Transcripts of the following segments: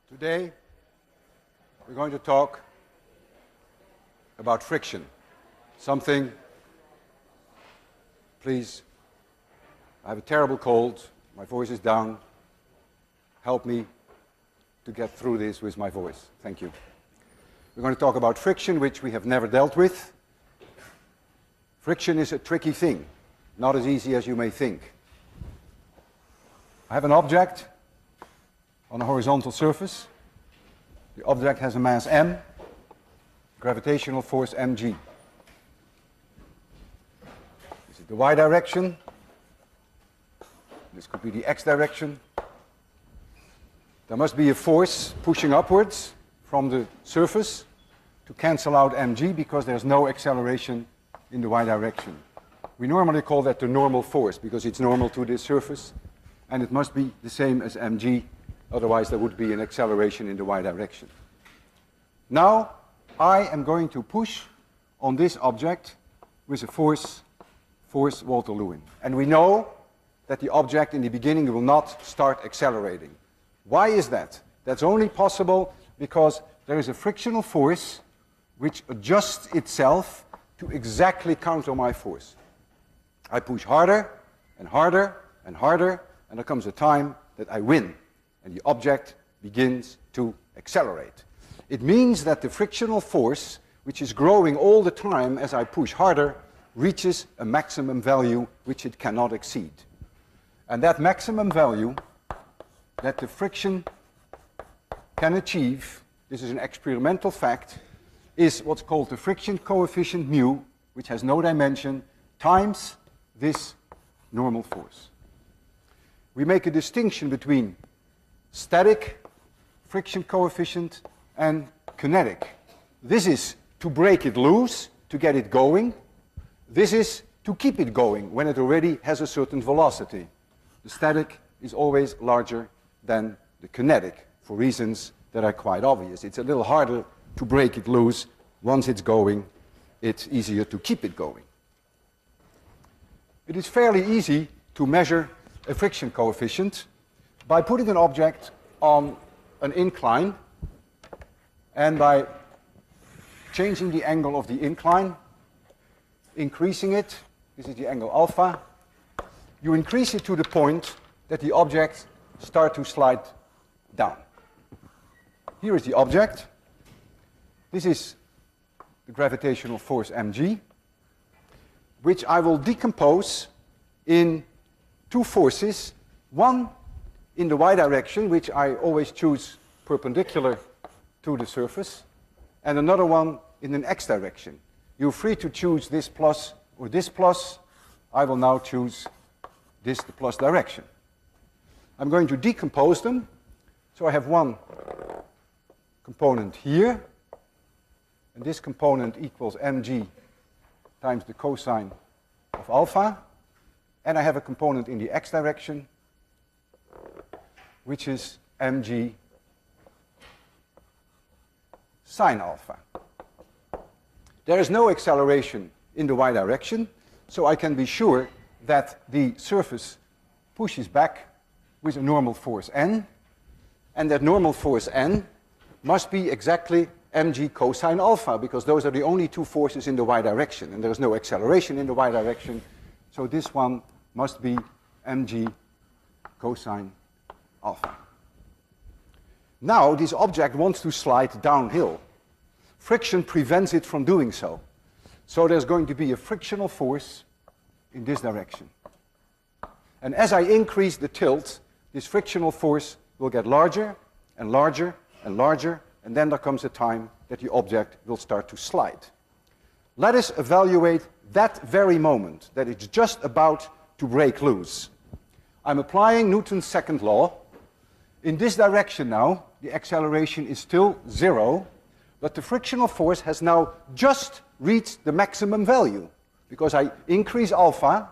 Today we're going to talk about friction. Something, please, I have a terrible cold, my voice is down. Help me to get through this with my voice. Thank you. We're going to talk about friction, which we have never dealt with. Friction is a tricky thing, not as easy as you may think. I have an object on a horizontal surface. The object has a mass m, gravitational force mg. This is the y direction. This could be the x direction. There must be a force pushing upwards from the surface to cancel out mg because there's no acceleration in the y direction. We normally call that the normal force because it's normal to this surface, and it must be the same as mg, otherwise there would be an acceleration in the y direction. Now I am going to push on this object with a force Walter Lewin. And we know that the object in the beginning will not start accelerating. Why is that? That's only possible because there is a frictional force which adjusts itself to exactly counter my force. I push harder and harder and harder, and there comes a time that I win, and the object begins to accelerate. It means that the frictional force, which is growing all the time as I push harder, reaches a maximum value which it cannot exceed. And that maximum value that the friction can achieve, this is an experimental fact, is what's called the friction coefficient mu, which has no dimension, times this normal force. We make a distinction between static friction coefficient and kinetic. This is to break it loose, to get it going. This is to keep it going when it already has a certain velocity. The static is always larger than the kinetic for reasons that are quite obvious. It's a little harder to break it loose. Once it's going, it's easier to keep it going. It is fairly easy to measure a friction coefficient by putting an object on an incline and by changing the angle of the incline, increasing it. This is the angle alpha. You increase it to the point that the object starts to slide down. Here is the object. This is the gravitational force mg, which I will decompose in two forces. One in the y direction, which I always choose perpendicular to the surface, and another one in an x direction. You're free to choose this plus or this plus. I will now choose this, the plus direction. I'm going to decompose them. So I have one component here, and this component equals mg times the cosine of alpha. And I have a component in the x direction, which is mg sine alpha. There is no acceleration in the y direction, so I can be sure that the surface pushes back with a normal force n, and that normal force n must be exactly mg cosine alpha, because those are the only two forces in the y direction, and there is no acceleration in the y direction, so this one must be mg cosine alpha. Now this object wants to slide downhill. Friction prevents it from doing so. So there's going to be a frictional force in this direction. And as I increase the tilt, this frictional force will get larger and larger and larger, and then there comes a time that the object will start to slide. Let us evaluate that very moment, that it's just about to break loose. I'm applying Newton's second law. In this direction now, the acceleration is still 0, but the frictional force has now just reached the maximum value, because I increase alpha,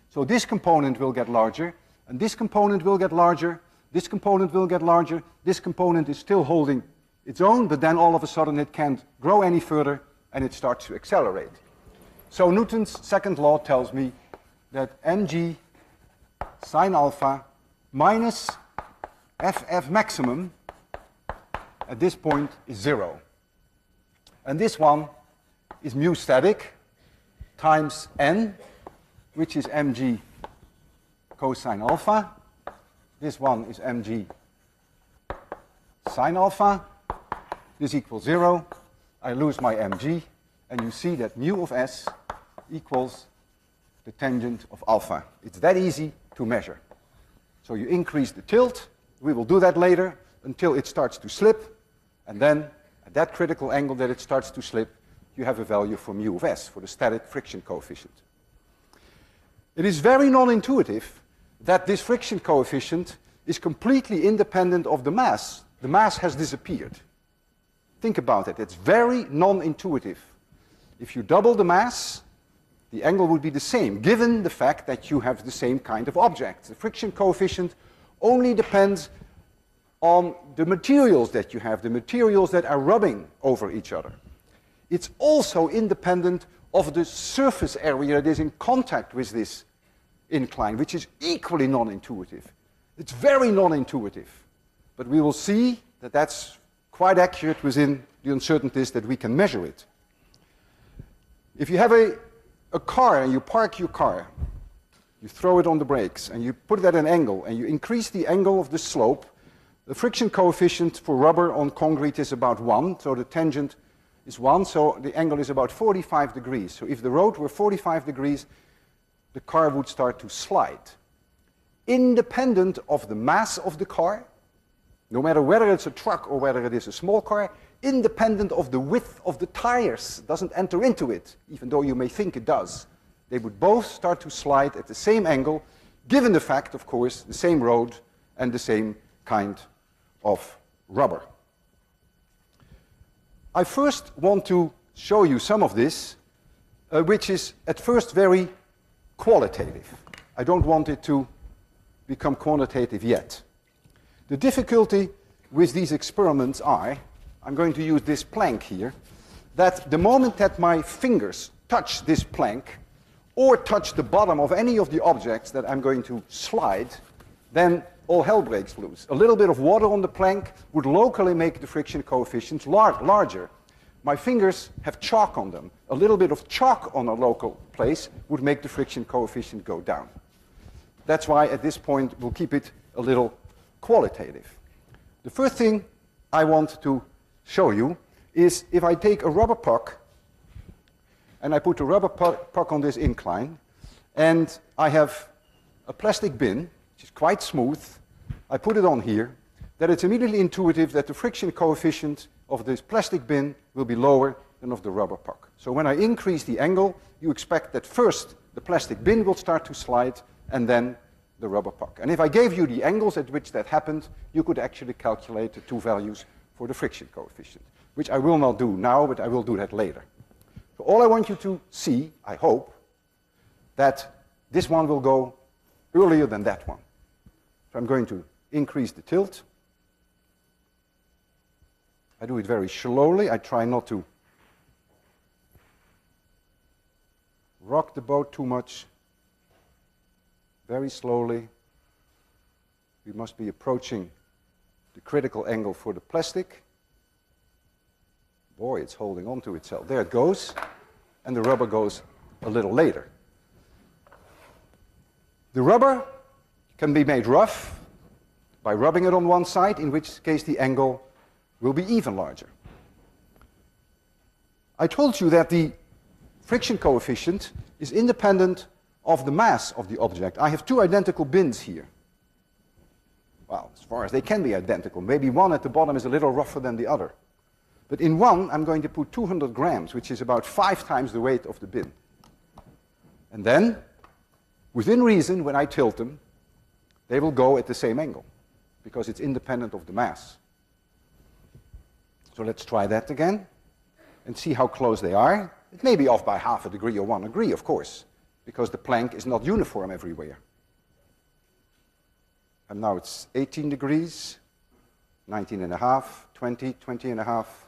so this component will get larger, and this component will get larger, this component will get larger, this component is still holding its own, but then all of a sudden it can't grow any further, and it starts to accelerate. So Newton's second law tells me that mg sine alpha minus ff maximum at this point is 0. And this one is mu static times n, which is mg cosine alpha. This one is mg sine alpha. This equals 0. I lose my mg, and you see that mu of s equals the tangent of alpha. It's that easy to measure. So you increase the tilt. We will do that later until it starts to slip, and then at that critical angle that it starts to slip, you have a value for mu of s, for the static friction coefficient. It is very non-intuitive that this friction coefficient is completely independent of the mass. The mass has disappeared. Think about it. It's very non-intuitive. If you double the mass, the angle would be the same, given the fact that you have the same kind of object. The friction coefficient only depends on the materials that you have, the materials that are rubbing over each other. It's also independent of the surface area that is in contact with this incline, which is equally non-intuitive. It's very non-intuitive. But we will see that that's quite accurate within the uncertainties that we can measure it. If you have a car and you park your car, you throw it on the brakes and you put it at an angle and you increase the angle of the slope, the friction coefficient for rubber on concrete is about 1, so the tangent is 1, so the angle is about 45 degrees. So if the road were 45 degrees, the car would start to slide. Independent of the mass of the car, no matter whether it's a truck or whether it is a small car, independent of the width of the tires, doesn't enter into it, even though you may think it does. They would both start to slide at the same angle, given the fact, of course, the same road and the same kind of rubber. I first want to show you some of this, which is at first very qualitative. I don't want it to become quantitative yet. The difficulty with these experiments are, I'm going to use this plank here, that the moment that my fingers touch this plank or touch the bottom of any of the objects that I'm going to slide, then all hell breaks loose. A little bit of water on the plank would locally make the friction coefficients larger. My fingers have chalk on them. A little bit of chalk on a local place would make the friction coefficient go down. That's why at this point we'll keep it a little qualitative. The first thing I want to show you is if I take a rubber puck and I put a rubber puck on this incline and I have a plastic bin, which is quite smooth, I put it on here, that it's immediately intuitive that the friction coefficient of this plastic bin will be lower than of the rubber puck. So when I increase the angle, you expect that first the plastic bin will start to slide and then the rubber puck. And if I gave you the angles at which that happened, you could actually calculate the two values for the friction coefficient, which I will not do now, but I will do that later. So all I want you to see, I hope, that this one will go earlier than that one. So I'm going to increase the tilt. I do it very slowly. I try not to rock the boat too much. Very slowly. We must be approaching the critical angle for the plastic. Boy, it's holding on to itself. There it goes. And the rubber goes a little later. The rubber can be made rough by rubbing it on one side, in which case the angle will be even larger. I told you that the friction coefficient is independent of the mass of the object. I have two identical bins here. Well, as far as they can be identical. Maybe one at the bottom is a little rougher than the other. But in one, I'm going to put 200 grams, which is about 5 times the weight of the bin. And then, within reason, when I tilt them, they will go at the same angle, because it's independent of the mass. So let's try that again, and see how close they are. It may be off by half a degree or 1 degree, of course, because the plank is not uniform everywhere. And now it's 18 degrees, 19 and a half, 20, 20 and a half,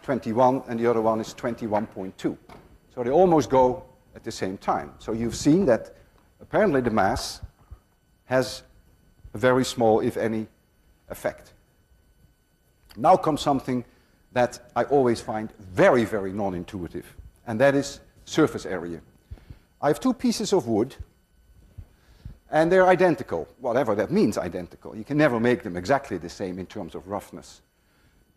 21, and the other one is 21.2. So they almost go at the same time. So you've seen that apparently the mass has a very small, if any, effect. Now comes something that I always find very, very non-intuitive, and that is surface area. I have two pieces of wood, and they're identical, whatever that means, identical. You can never make them exactly the same in terms of roughness.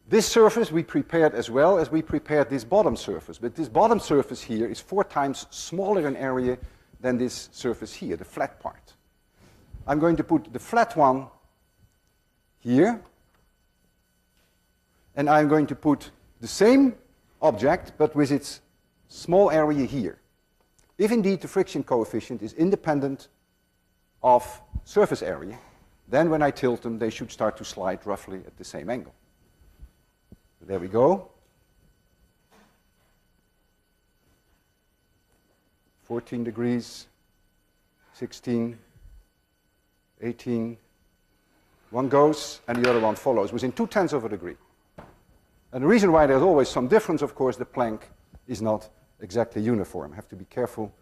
This surface we prepared as well as we prepared this bottom surface, but this bottom surface here is 4 times smaller in area than this surface here, the flat part. I'm going to put the flat one here, and I'm going to put the same object, but with its small area here. If indeed the friction coefficient is independent of surface area, then when I tilt them, they should start to slide roughly at the same angle. So there we go. 14 degrees, 16, 18, one goes and the other one follows within 0.2 of a degree. And the reason why there's always some difference, of course, the plank is not exactly uniform. I have to be careful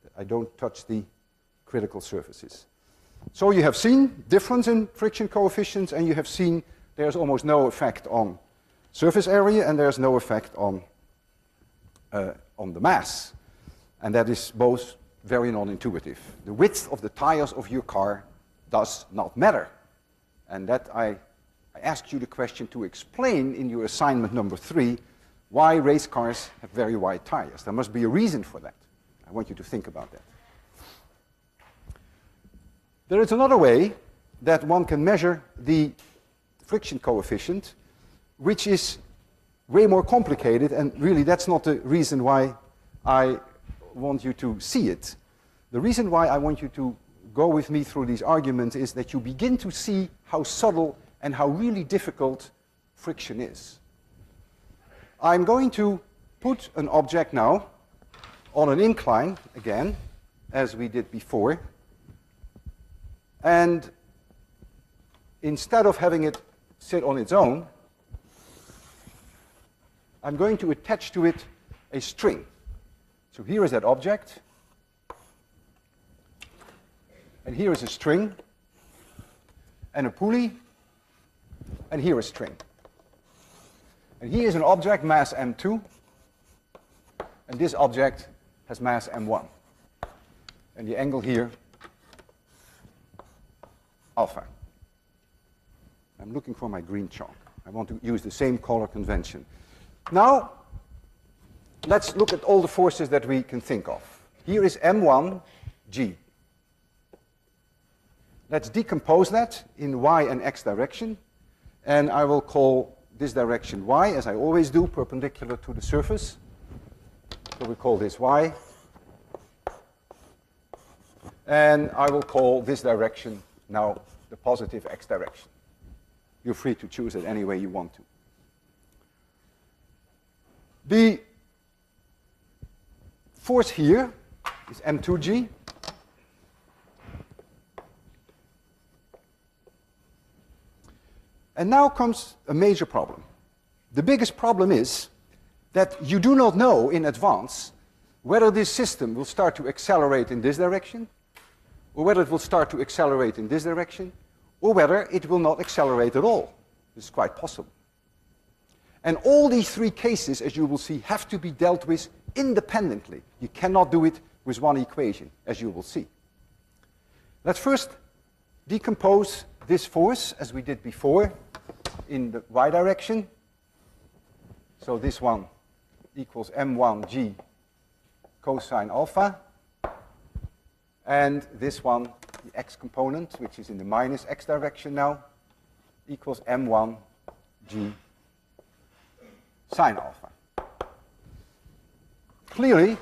that I don't touch the critical surfaces. So you have seen difference in friction coefficients, and you have seen there's almost no effect on surface area and there's no effect on the mass. And that is both very non-intuitive. The width of the tires of your car does not matter. And that I asked you the question to explain in your assignment number 3 why race cars have very wide tires. There must be a reason for that. I want you to think about that. There is another way that one can measure the friction coefficient, which is way more complicated, and really that's not the reason why I want you to see it. The reason why I want you to go with me through these arguments is that you begin to see how subtle and how really difficult friction is. I'm going to put an object now on an incline, again, as we did before, and instead of having it sit on its own, I'm going to attach to it a string. So here is that object, and here is a string, and a pulley, and here a string. And here is an object, mass m2, and this object has mass m1. And the angle here, alpha. I'm looking for my green chalk. I want to use the same color convention. Now, let's look at all the forces that we can think of. Here is m1g. Let's decompose that in y and x direction, and I will call this direction y, as I always do, perpendicular to the surface. So we call this y. And I will call this direction now the positive x direction. You're free to choose it any way you want to. The force here is m2g. And now comes a major problem. The biggest problem is that you do not know in advance whether this system will start to accelerate in this direction, or whether it will start to accelerate in this direction, or whether it will not accelerate at all. This is quite possible. And all these 3 cases, as you will see, have to be dealt with independently. You cannot do it with one equation, as you will see. Let's first decompose this force, as we did before, in the y direction. So this one equals m1g cosine alpha. And this one, the x component, which is in the minus x direction now, equals m1g sine alpha. Clearly,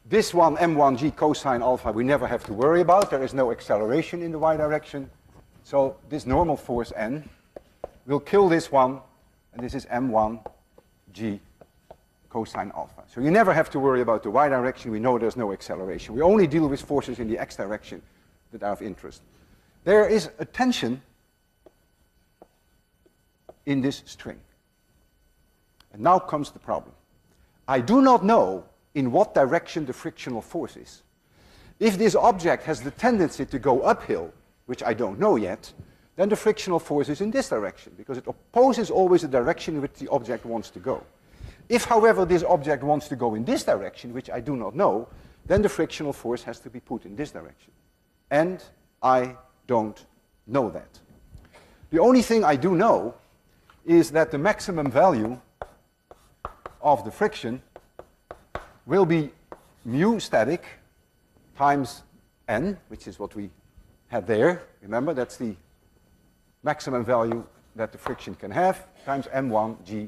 this one, m1g cosine alpha, we never have to worry about. There is no acceleration in the y direction. So this normal force n will kill this one, and this is m1g cosine alpha. So you never have to worry about the y direction. We know there's no acceleration. We only deal with forces in the x direction that are of interest. There is a tension in this string. And now comes the problem. I do not know in what direction the frictional force is. If this object has the tendency to go uphill, which I don't know yet, then the frictional force is in this direction, because it opposes always the direction in which the object wants to go. If, however, this object wants to go in this direction, which I do not know, then the frictional force has to be put in this direction. And I don't know that. The only thing I do know is that the maximum value of the friction will be mu static times n, which is what we had there. Remember, that's the maximum value that the friction can have, times m1 g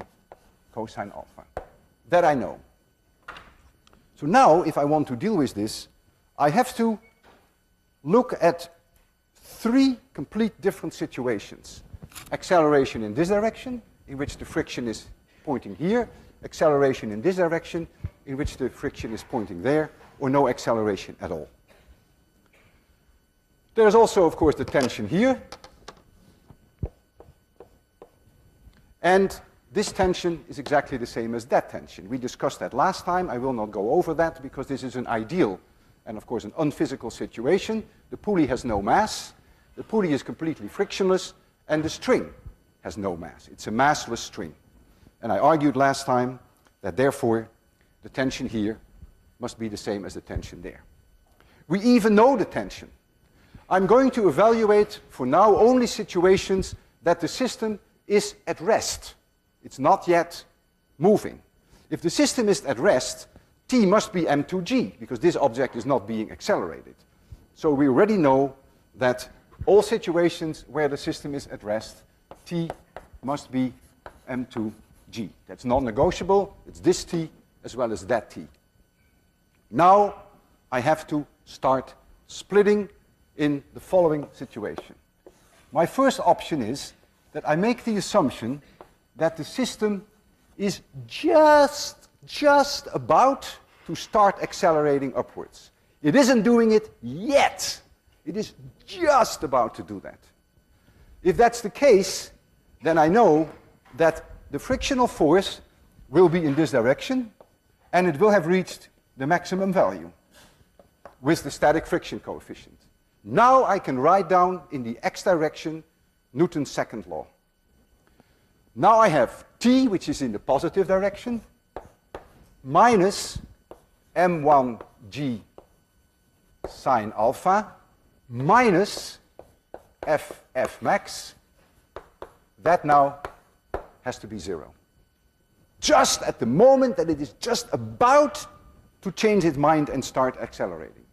cosine alpha. That I know. So now, if I want to deal with this, I have to look at three complete different situations. Acceleration in this direction, in which the friction is pointing here. Acceleration in this direction, in which the friction is pointing there, or no acceleration at all. There's also, of course, the tension here. And this tension is exactly the same as that tension. We discussed that last time. I will not go over that because this is an ideal and, of course, an unphysical situation. The pulley has no mass. The pulley is completely frictionless. And the string has no mass. It's a massless string. And I argued last time that, therefore, the tension here must be the same as the tension there. We even know the tension. I'm going to evaluate, for now, only situations that the system is at rest. It's not yet moving. If the system is at rest, t must be m2g, because this object is not being accelerated. So we already know that all situations where the system is at rest, t must be m2g. That's non-negotiable. It's this t as well as that t. Now I have to start splitting in the following situation. My first option is that I make the assumption that the system is just about to start accelerating upwards. It isn't doing it yet. It is just about to do that. If that's the case, then I know that the frictional force will be in this direction, and it will have reached the maximum value with the static friction coefficient. Now I can write down in the x direction Newton's second law. Now I have t, which is in the positive direction, minus m1g sine alpha, minus f max. That now has to be 0. Just at the moment that it is just about to change its mind and start accelerating.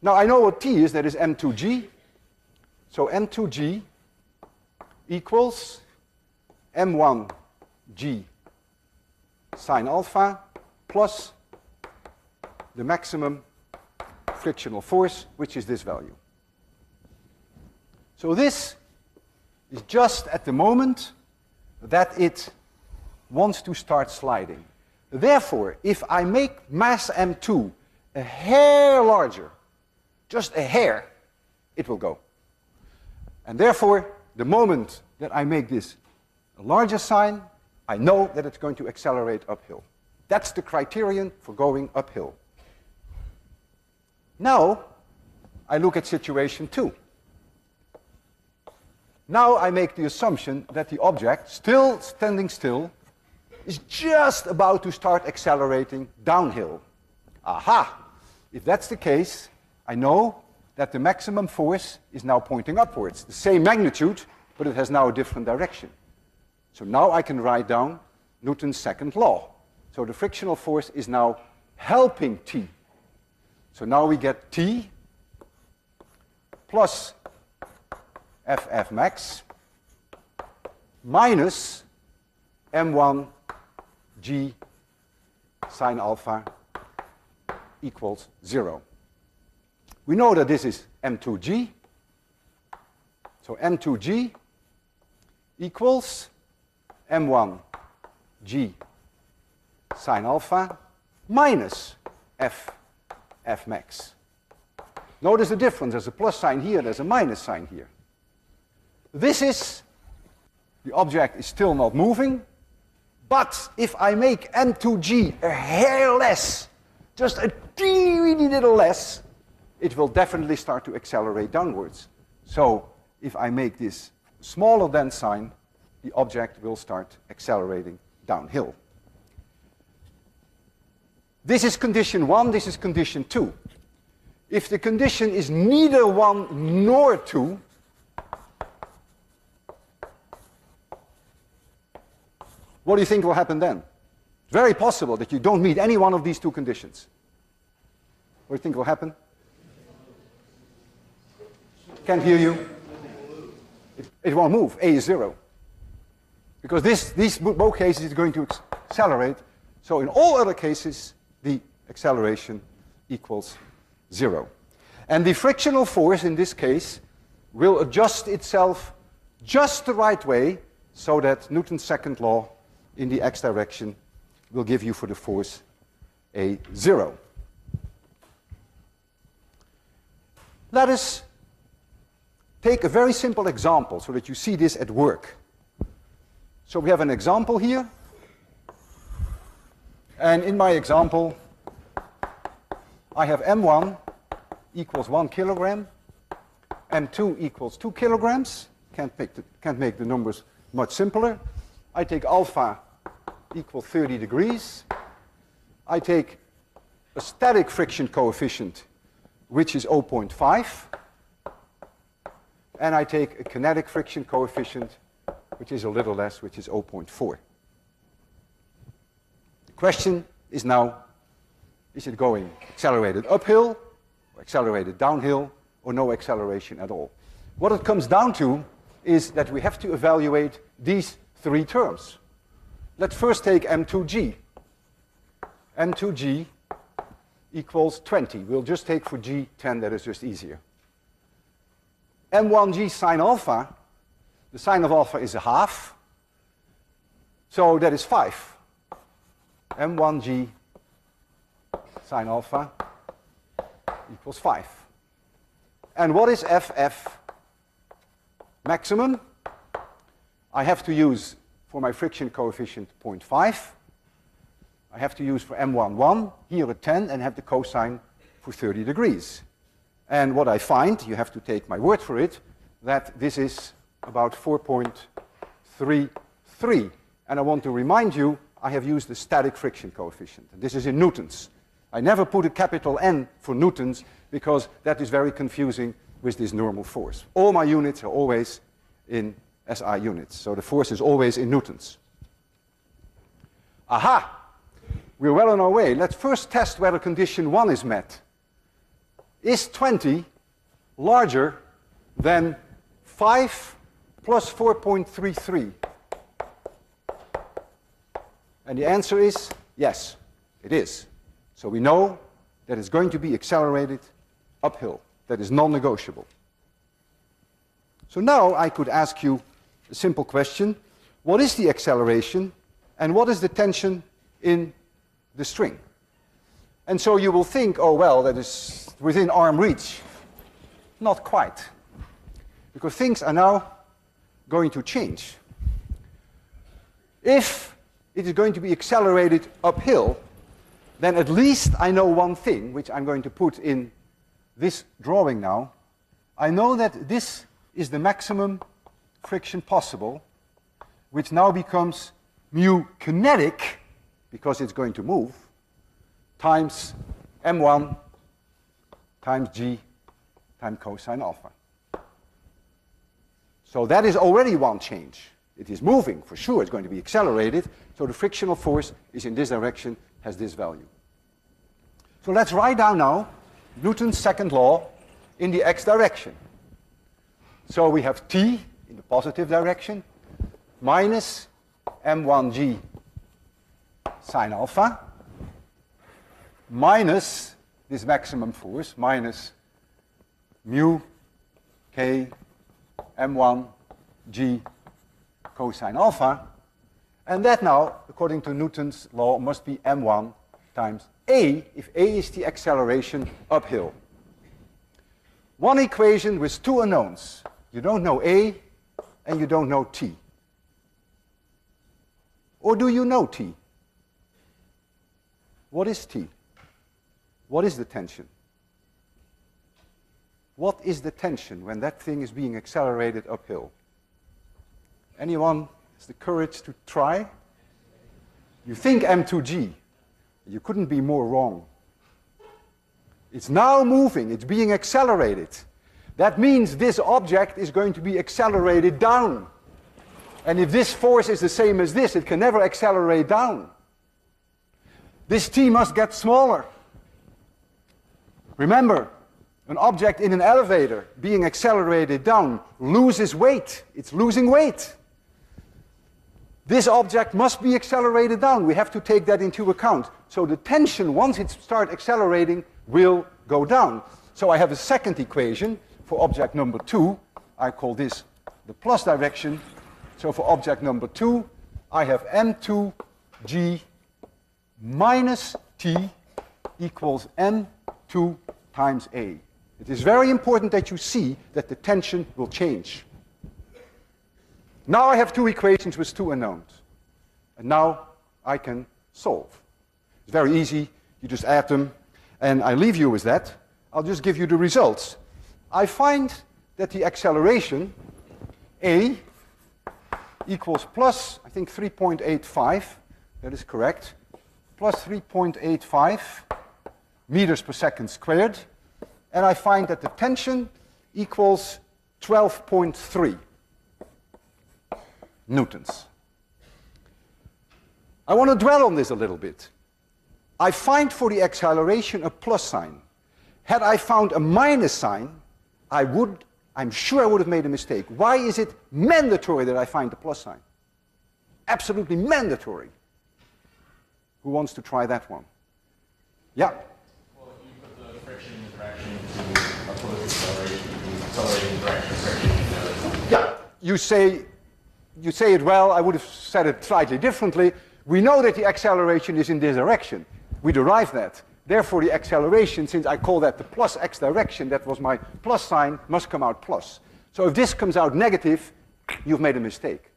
Now I know what t is, that is m2g. So m2g equals m1g sine alpha plus the maximum frictional force, which is this value. So this is just at the moment that it wants to start sliding. Therefore, if I make mass m2 a hair larger, just a hair, it will go. And therefore, the moment that I make this a larger sign, I know that it's going to accelerate uphill. That's the criterion for going uphill. Now, I look at situation 2. Now I make the assumption that the object, still standing still, is just about to start accelerating downhill. Aha! If that's the case, I know that the maximum force is now pointing upwards. The same magnitude, but it has now a different direction. So now I can write down Newton's second law. So the frictional force is now helping t. So now we get t plus f max minus m1 g sine alpha equals 0. We know that this is m2g. So m2g equals m1 g sine alpha minus f max. Notice the difference. There's a plus sign here, there's a minus sign here. This is, the object is still not moving, but if I make m2g a hair less, just a teeny little less, it will definitely start to accelerate downwards. So if I make this smaller than sign, the object will start accelerating downhill. This is condition 1, this is condition 2. If the condition is neither 1 nor 2, what do you think will happen then? It's very possible that you don't meet any one of these two conditions. What do you think will happen? Can't hear you. It won't move. A is 0. Because these both cases is going to accelerate. So in all other cases, the acceleration equals 0. And the frictional force in this case will adjust itself just the right way so that Newton's second law in the x direction will give you for the force a 0. Let us take a very simple example so that you see this at work. So we have an example here. And in my example, I have m1 equals 1 kilogram, m2 equals 2 kilograms. Can't make the numbers much simpler. I take alpha equals 30 degrees. I take a static friction coefficient, which is 0.5. And I take a kinetic friction coefficient, which is a little less, which is 0.4. The question is now, is it going accelerated uphill, or accelerated downhill, or no acceleration at all? What it comes down to is that we have to evaluate these three terms. Let's first take m2g. m2g equals 20. We'll just take for g 10, that is just easier. m1g sine alpha, the sine of alpha is a half, so that is 5. m1g sine alpha equals 5. And what is ff maximum? I have to use for my friction coefficient 0.5. I have to use for m11 here a 10 and have the cosine for 30 degrees. And what I find, you have to take my word for it, that this is about 4.33. And I want to remind you, I have used the static friction coefficient. And this is in newtons. I never put a capital N for newtons because that is very confusing with this normal force. All my units are always in SI units. So the force is always in newtons. Aha! We're well on our way. Let's first test whether condition 1 is met. Is 20 larger than 5 plus 4.33? And the answer is yes, it is. So we know that it's going to be accelerated uphill. That is non-negotiable. So now I could ask you a simple question. What is the acceleration and what is the tension in the string? And so you will think, oh well, that is within arm reach. Not quite. Because things are now going to change. If it is going to be accelerated uphill, then at least I know one thing, which I'm going to put in this drawing now. I know that this is the maximum friction possible, which now becomes mu kinetic, because it's going to move, times m1 times g times cosine alpha. So that is already one change. It is moving, for sure, it's going to be accelerated, so the frictional force is in this direction, has this value. So let's write down now Newton's second law in the x direction. So we have t in the positive direction minus m1g sine alpha minus this maximum force minus mu k m1 g cosine alpha, and that now, according to Newton's law, must be m1 times a, if a is the acceleration uphill. One equation with two unknowns. You don't know a and you don't know t. Or do you know t? What is t? What is the tension? what is the tension when that thing is being accelerated uphill? Anyone has the courage to try? You think m2g. You couldn't be more wrong. It's now moving. It's being accelerated. That means this object is going to be accelerated down. And if this force is the same as this, it can never accelerate down. This t must get smaller. Remember, an object in an elevator being accelerated down loses weight. It's losing weight. This object must be accelerated down. We have to take that into account. So the tension, once it starts accelerating, will go down. So I have a second equation for object number 2. I call this the plus direction. So for object number 2, I have m2g minus t equals m2 times a. It is very important that you see that the tension will change. Now I have two equations with two unknowns. And now I can solve. It's very easy. You just add them. And I leave you with that. I'll just give you the results. I find that the acceleration, a, equals plus, I think 3.85. That is correct. Plus 3.85 meters per second squared. And I find that the tension equals 12.3 newtons. I want to dwell on this a little bit. I find for the acceleration a plus sign. Had I found a minus sign, I'm sure I would have made a mistake. Why is it mandatory that I find the plus sign? Absolutely mandatory. Who wants to try that one? Yeah? Well, if you put the friction interaction to oppose acceleration, the accelerating direction friction. Yeah, you say it well. I would have said it slightly differently. We know that the acceleration is in this direction. We derive that. Therefore, the acceleration, since I call that the plus x direction, that was my plus sign, must come out plus. So if this comes out negative, you've made a mistake.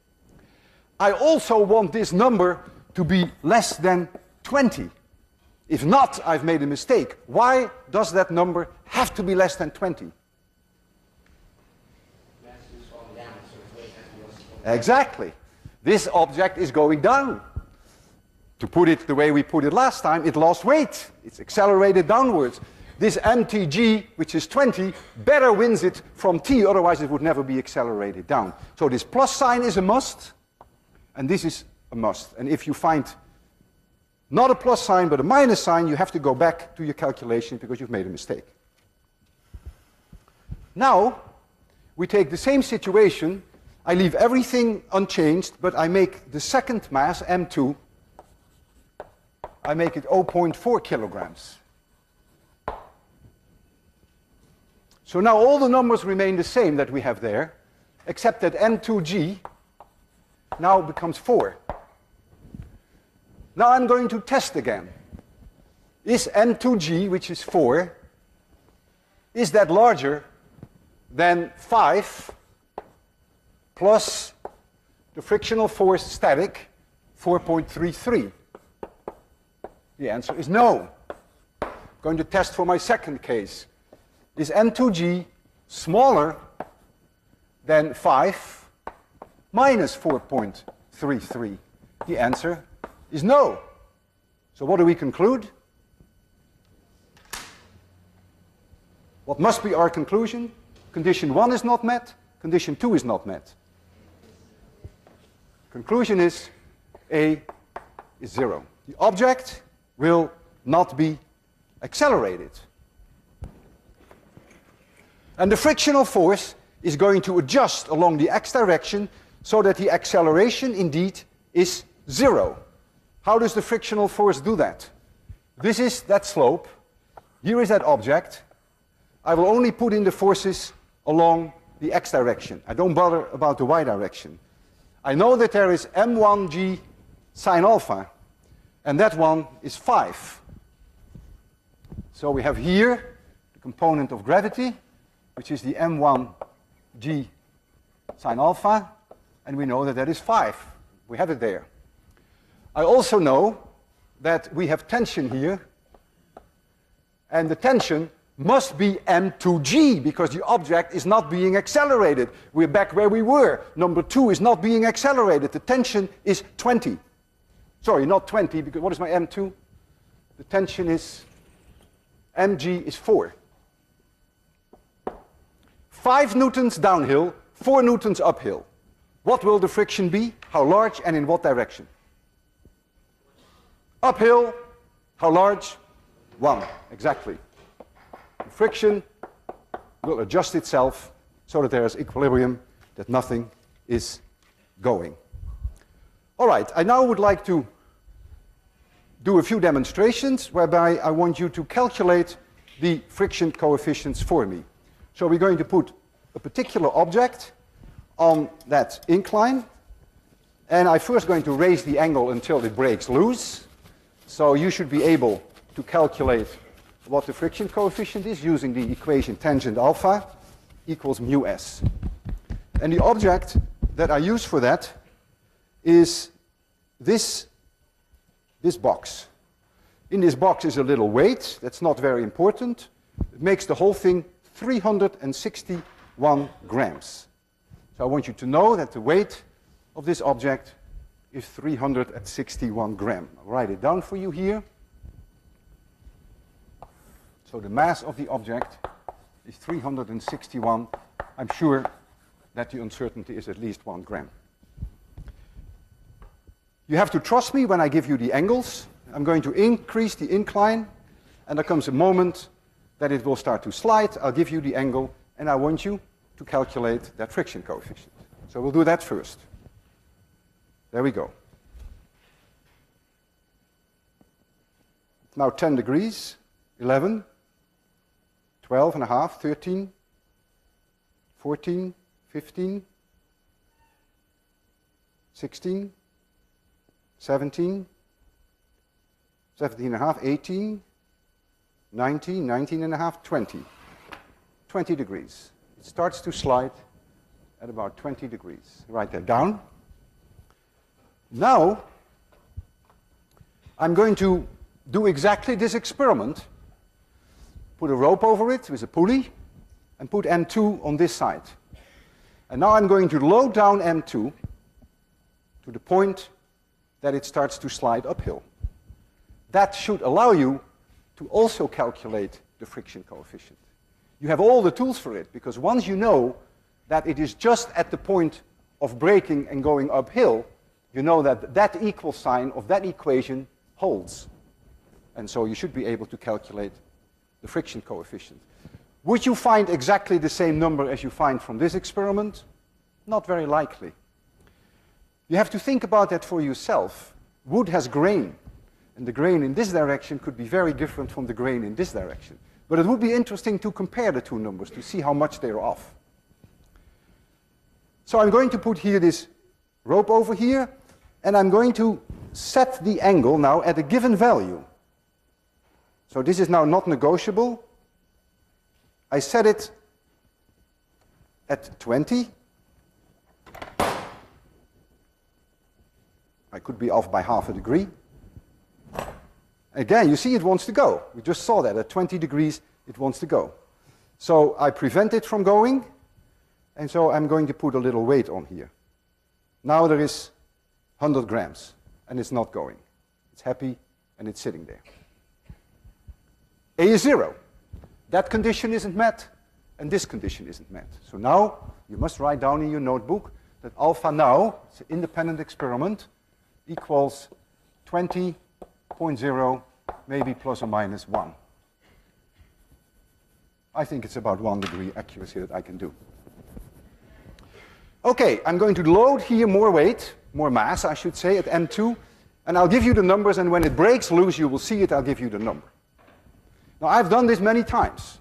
I also want this number to be less than 20. If not, I've made a mistake. Why does that number have to be less than 20? Exactly. This object is going down. To put it the way we put it last time, it lost weight. It's accelerated downwards. This mtg, which is 20, better wins it from t, otherwise it would never be accelerated down. So this plus sign is a must, and this is a must. And if you find not a plus sign but a minus sign, you have to go back to your calculation because you've made a mistake. Now, we take the same situation. I leave everything unchanged, but I make the second mass, m2, I make it 0.4 kilograms. So now all the numbers remain the same that we have there, except that m2g now becomes 4. Now I'm going to test again. Is m2g, which is 4, is that larger than 5 plus the frictional force static, 4.33? The answer is no. I'm going to test for my second case. Is m2g smaller than 5 minus 4.33? The answer is no. So what do we conclude? What must be our conclusion? Condition 1 is not met. Condition 2 is not met. Conclusion is A is 0. The object will not be accelerated. And the frictional force is going to adjust along the x direction so that the acceleration indeed is 0. How does the frictional force do that? This is that slope. Here is that object. I will only put in the forces along the x direction. I don't bother about the y direction. I know that there is m1g sine alpha, and that one is 5. So we have here the component of gravity, which is the m1g sine alpha, and we know that that is 5. We have it there. I also know that we have tension here, and the tension must be m2g, because the object is not being accelerated. We're back where we were. Number 2 is not being accelerated. The tension is 20. Sorry, not 20, because what is my m2? The tension is, mg is 4. 5 newtons downhill, 4 newtons uphill. What will the friction be? How large and in what direction? Uphill, how large? 1, exactly. The friction will adjust itself so that there is equilibrium, that nothing is going. All right, I now would like to do a few demonstrations whereby I want you to calculate the friction coefficients for me. So we're going to put a particular object on that incline, and I'm first going to raise the angle until it breaks loose. So you should be able to calculate what the friction coefficient is using the equation tangent alpha equals mu s. And the object that I use for that is this box. In this box is a little weight. That's not very important. It makes the whole thing 361 grams. So I want you to know that the weight of this object is 361 grams. I'll write it down for you here. So the mass of the object is 361. I'm sure that the uncertainty is at least 1 gram. You have to trust me when I give you the angles. I'm going to increase the incline, and there comes a moment that it will start to slide. I'll give you the angle, and I want you to calculate that friction coefficient. So we'll do that first. There we go. It's now 10 degrees, 11, 12 and a half, 13, 14, 15, 16, 17, 17 and a half, 18, 19, 19 and a half, 20. 20 degrees. It starts to slide at about 20 degrees. Write that down. Now, I'm going to do exactly this experiment. Put a rope over it with a pulley, and put M2 on this side. And now I'm going to load down M2 to the point that it starts to slide uphill. That should allow you to also calculate the friction coefficient. You have all the tools for it, because once you know that it is just at the point of braking and going uphill, you know that that equal sign of that equation holds. And so you should be able to calculate the friction coefficient. Would you find exactly the same number as you find from this experiment? Not very likely. You have to think about that for yourself. Wood has grain, and the grain in this direction could be very different from the grain in this direction. But it would be interesting to compare the two numbers to see how much they're off. So I'm going to put here this rope over here, and I'm going to set the angle now at a given value. So this is now not negotiable. I set it at 20. I could be off by half a degree. Again, you see it wants to go. We just saw that at 20 degrees it wants to go. So I prevent it from going, and so I'm going to put a little weight on here. Now there is 100 grams, and it's not going. It's happy, and it's sitting there. A is 0. That condition isn't met, and this condition isn't met. So now you must write down in your notebook that alpha now, it's an independent experiment, equals 20.0, maybe plus or minus 1. I think it's about 1 degree accuracy that I can do. Okay, I'm going to load here more weight, more mass, I should say, at M2, and I'll give you the numbers, and when it breaks loose, you will see it, I'll give you the number. Now, I've done this many times,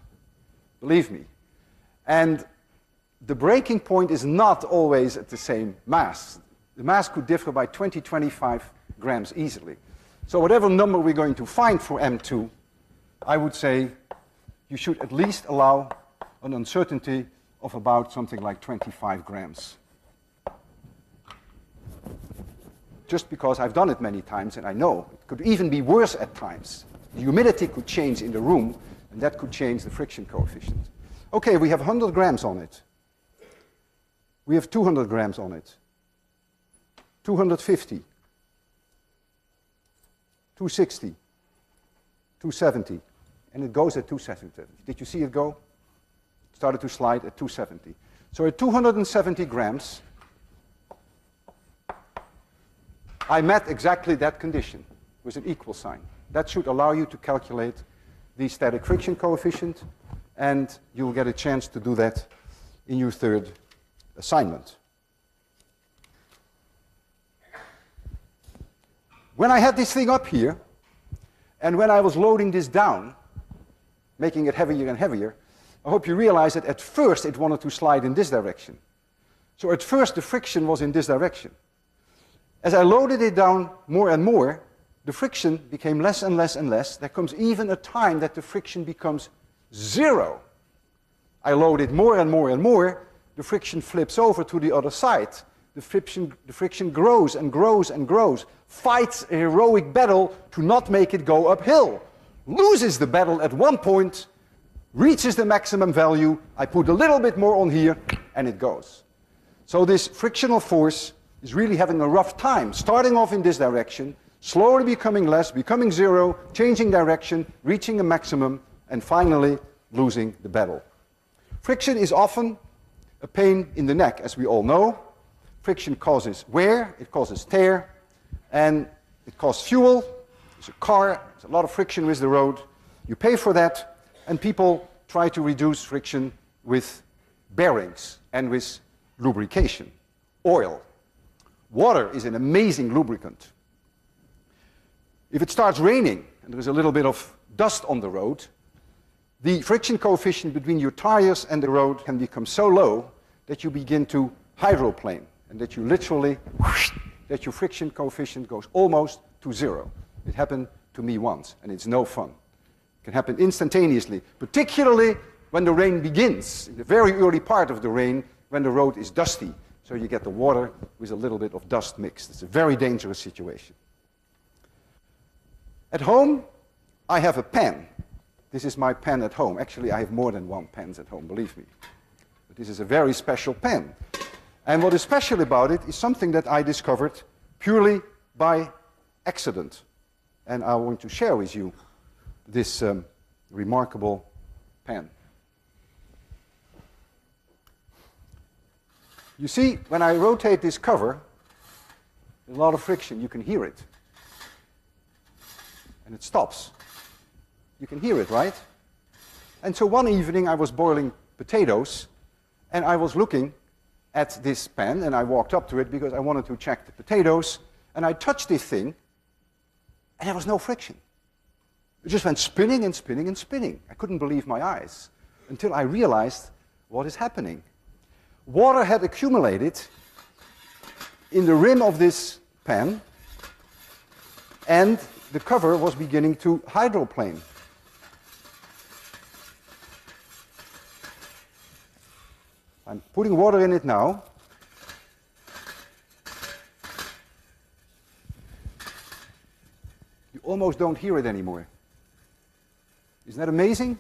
believe me, and the breaking point is not always at the same mass. The mass could differ by 20, 25 grams easily. So whatever number we're going to find for M2, I would say you should at least allow an uncertainty of about something like 25 grams. Just because I've done it many times and I know it could even be worse at times. The humidity could change in the room, And that could change the friction coefficient. Okay, we have 100 grams on it. We have 200 grams on it. 250. 260. 270. And it goes at 270. Did you see it go? It started to slide at 270. So at 270 grams, I met exactly that condition with an equal sign. That should allow you to calculate the static friction coefficient, and you'll get a chance to do that in your third assignment. When I had this thing up here, and when I was loading this down, making it heavier and heavier, I hope you realize that at first it wanted to slide in this direction. So at first the friction was in this direction. As I loaded it down more and more, the friction became less and less and less. There comes even a time that the friction becomes 0. I load it more and more and more, the friction flips over to the other side. The friction grows and grows and grows, fights a heroic battle to not make it go uphill, loses the battle at one point, reaches the maximum value, I put a little bit more on here, and it goes. So this frictional force is really having a rough time, starting off in this direction, slowly becoming less, becoming 0, changing direction, reaching a maximum, and finally losing the battle. Friction is often a pain in the neck, as we all know. Friction causes wear, it causes tear, and it costs fuel. There's a car, there's a lot of friction with the road. You pay for that, and people try to reduce friction with bearings and with lubrication. Oil. Water is an amazing lubricant. If it starts raining and there is a little bit of dust on the road, the friction coefficient between your tires and the road can become so low that you begin to hydroplane, and that you literally, that your friction coefficient goes almost to 0. It happened to me once, and it's no fun. It can happen instantaneously, particularly when the rain begins, in the very early part of the rain, when the road is dusty. So you get the water with a little bit of dust mixed. It's a very dangerous situation. At home, I have a pen. This is my pen at home. Actually, I have more than one pen at home, believe me. But this is a very special pen. And what is special about it is something that I discovered purely by accident. And I want to share with you this remarkable pen. You see, when I rotate this cover, there's a lot of friction. You can hear it. And it stops. You can hear it, right? And so one evening I was boiling potatoes, and I was looking at this pen, and I walked up to it because I wanted to check the potatoes, and I touched this thing, and there was no friction. It just went spinning and spinning and spinning. I couldn't believe my eyes until I realized what is happening. Water had accumulated in the rim of this pen, and the cover was beginning to hydroplane. I'm putting water in it now. You almost don't hear it anymore. Isn't that amazing?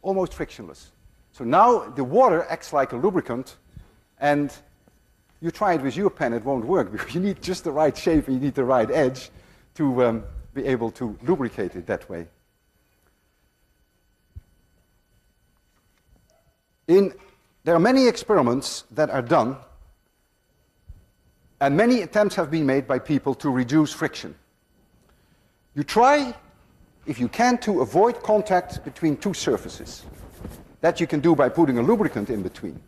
Almost frictionless. So now the water acts like a lubricant, and you try it with your pen, it won't work because you need just the right shape and you need the right edge to be able to lubricate it that way. There are many experiments that are done, and many attempts have been made by people to reduce friction. You try, if you can, to avoid contact between two surfaces. That you can do by putting a lubricant in between.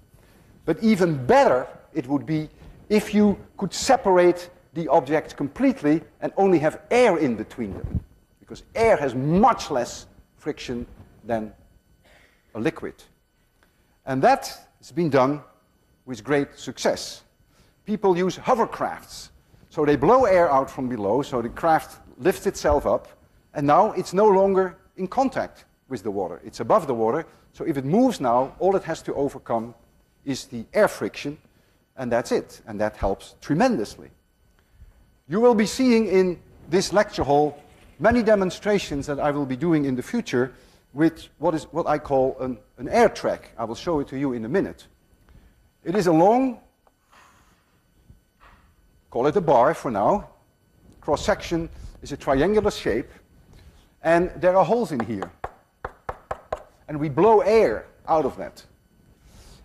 But even better it would be if you could separate the objects completely and only have air in between them. Because air has much less friction than a liquid. And that has been done with great success. People use hovercrafts. So they blow air out from below, so the craft lifts itself up, and now it's no longer in contact with the water. It's above the water, so if it moves now, all it has to overcome is the air friction, and that's it. And that helps tremendously. You will be seeing in this lecture hall many demonstrations that I will be doing in the future with what I call an air track. I will show it to you in a minute. It is a long, call it a bar for now. Cross-section is a triangular shape, and there are holes in here. And we blow air out of that.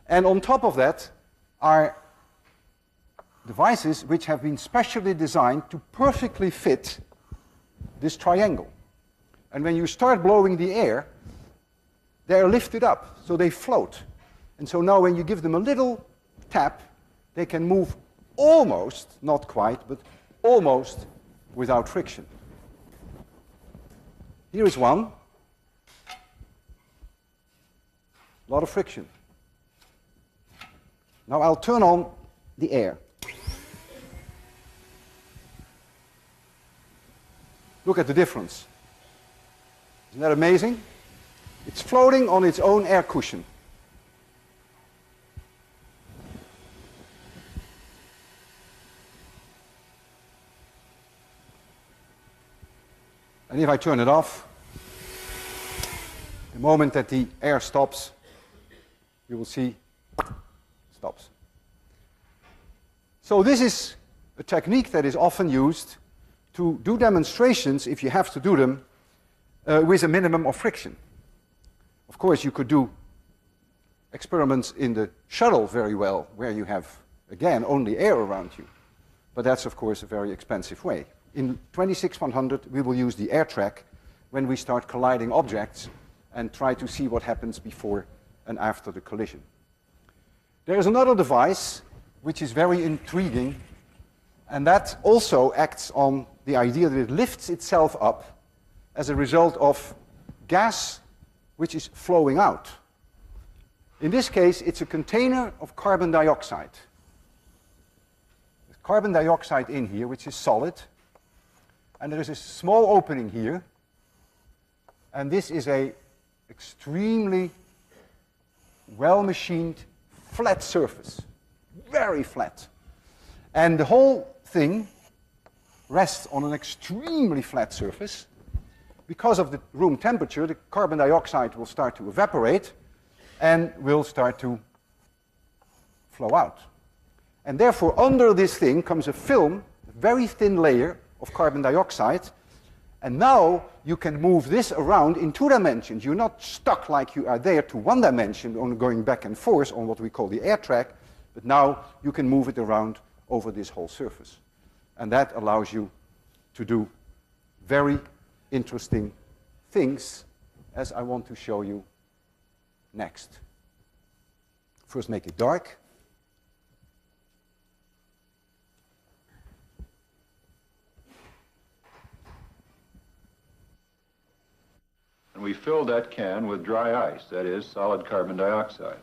And on top of that are devices which have been specially designed to perfectly fit this triangle. And when you start blowing the air, they are lifted up, so they float. And so now when you give them a little tap, they can move almost, not quite, but almost without friction. Here is one. A lot of friction. Now I'll turn on the air. Look at the difference. Isn't that amazing? It's floating on its own air cushion. And if I turn it off, the moment that the air stops, you will see it stops. So this is a technique that is often used to do demonstrations, if you have to do them, with a minimum of friction. Of course, you could do experiments in the shuttle very well, where you have, again, only air around you. But that's, of course, a very expensive way. In 26100, we will use the air track when we start colliding objects and try to see what happens before and after the collision. There is another device which is very intriguing, and that also acts on the idea that it lifts itself up as a result of gas which is flowing out. In this case, it's a container of carbon dioxide. There's carbon dioxide in here, which is solid, and there is a small opening here, and this is an extremely well-machined flat surface, very flat. And the whole thing rests on an extremely flat surface. Because of the room temperature, the carbon dioxide will start to evaporate and will start to flow out. And therefore, under this thing comes a film, a very thin layer of carbon dioxide, and now you can move this around in 2 dimensions. You're not stuck like you are there to 1 dimension, only going back and forth on what we call the air track, but now you can move it around over this whole surface. And that allows you to do very interesting things, as I want to show you next. First, make it dark. And we filled that can with dry ice, that is, solid carbon dioxide.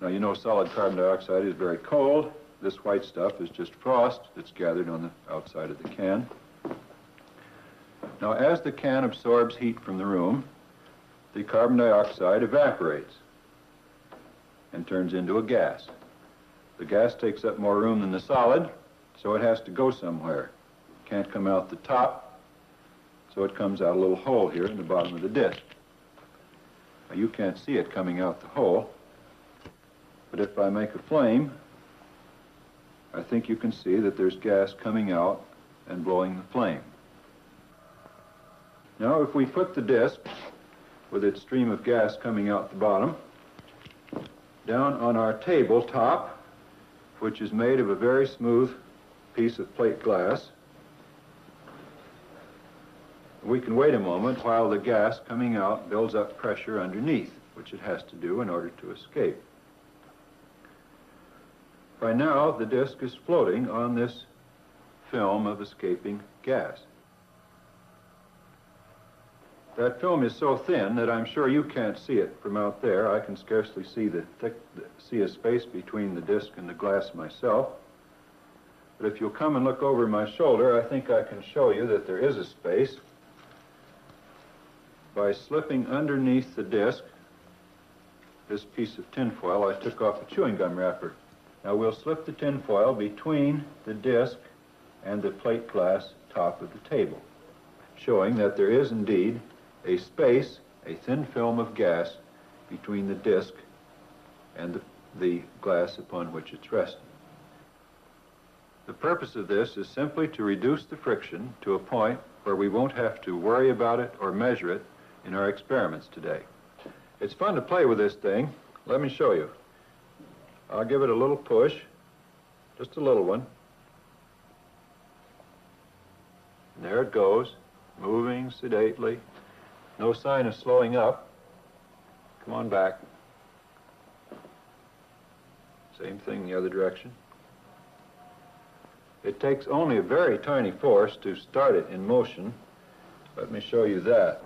Now, you know solid carbon dioxide is very cold. This white stuff is just frost that's gathered on the outside of the can. Now, as the can absorbs heat from the room, the carbon dioxide evaporates and turns into a gas. The gas takes up more room than the solid, so it has to go somewhere. It can't come out the top, so it comes out a little hole here in the bottom of the disc. Now, you can't see it coming out the hole, but if I make a flame, I think you can see that there's gas coming out and blowing the flame. Now, if we put the disc, with its stream of gas coming out the bottom, down on our tabletop, which is made of a very smooth piece of plate glass, we can wait a moment while the gas coming out builds up pressure underneath, which it has to do in order to escape. By now, the disc is floating on this film of escaping gas. That film is so thin that I'm sure you can't see it from out there. I can scarcely see a space between the disc and the glass myself. But if you'll come and look over my shoulder, I think I can show you that there is a space. By slipping underneath the disc this piece of tinfoil, I took off a chewing gum wrapper. Now we'll slip the tinfoil between the disc and the plate glass top of the table, showing that there is indeed a space, a thin film of gas between the disc and the glass upon which it's resting. The purpose of this is simply to reduce the friction to a point where we won't have to worry about it or measure it in our experiments today. It's fun to play with this thing. Let me show you. I'll give it a little push, just a little one. And there it goes, moving sedately. No sign of slowing up. Come on back. Same thing the other direction. It takes only a very tiny force to start it in motion. Let me show you that.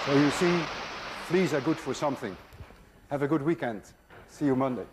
So you see, fleas are good for something. Have a good weekend. See you Monday.